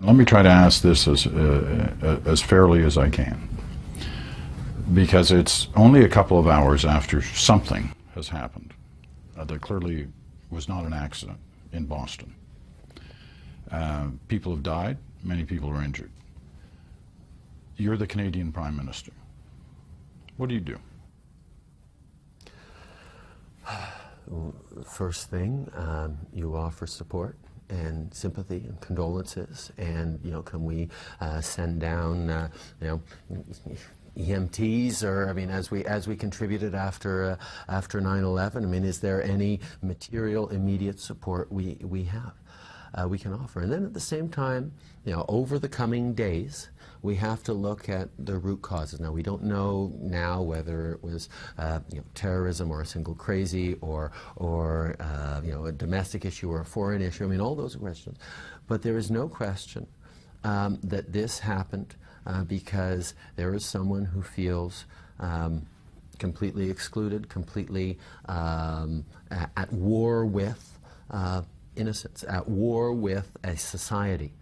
Let me try to ask this as fairly as I can, because it's only a couple of hours after something has happened that clearly was not an accident in Boston. People have died, many people are injured. You're the Canadian Prime Minister. What do you do? First thing, you offer support and sympathy and condolences, and can we send down EMTs, or as we contributed after 9/11. Is there any material immediate support we have we can offer? And then at the same time, over the coming days, we have to look at the root causes. Now, we don't know now whether it was terrorism or a single crazy or a domestic issue or a foreign issue. All those are questions. But there is no question that this happened because there is someone who feels completely excluded, completely at war with innocence, at war with a society.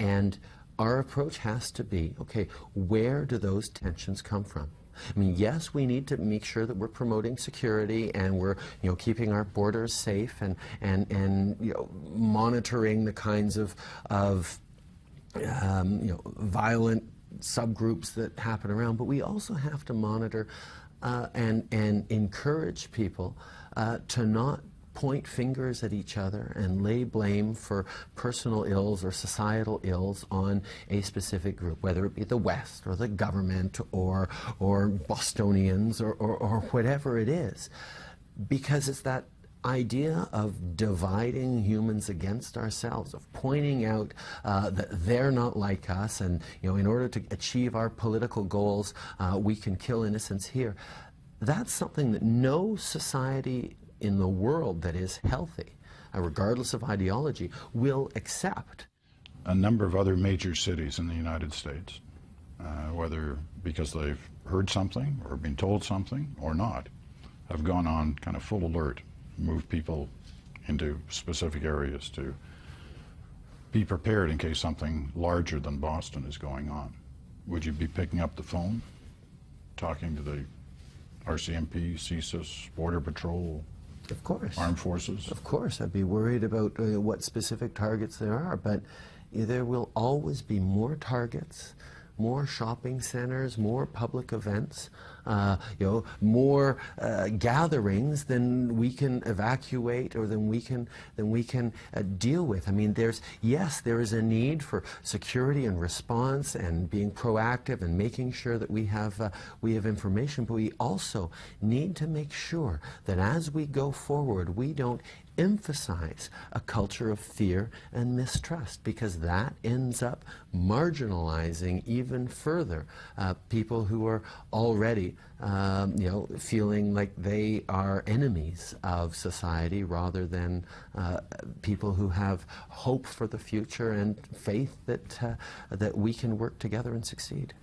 And our approach has to be, okay, where do those tensions come from? Yes, we need to make sure that we're promoting security and we're, keeping our borders safe and monitoring the kinds of violent subgroups that happen around. But we also have to monitor and encourage people to not point fingers at each other and lay blame for personal ills or societal ills on a specific group, whether it be the West or the government or Bostonians or whatever it is. Because it's that idea of dividing humans against ourselves, of pointing out that they're not like us, and in order to achieve our political goals, we can kill innocents here. That's something that no society in the world that is healthy, regardless of ideology, will accept. A number of other major cities in the United States, whether because they've heard something or been told something or not, have gone on kind of full alert, moved people into specific areas to be prepared in case something larger than Boston is going on. Would you be picking up the phone, talking to the RCMP, CSIS, Border Patrol, of course, Armed Forces? Of course, I'd be worried about what specific targets there are, but there will always be more targets, more shopping centers, more public events, more gatherings than we can evacuate or than we can deal with. There is a need for security and response and being proactive and making sure that we have information, but we also need to make sure that as we go forward, we don't emphasize a culture of fear and mistrust, because that ends up marginalizing even further people who are already feeling like they are enemies of society, rather than people who have hope for the future and faith that we can work together and succeed.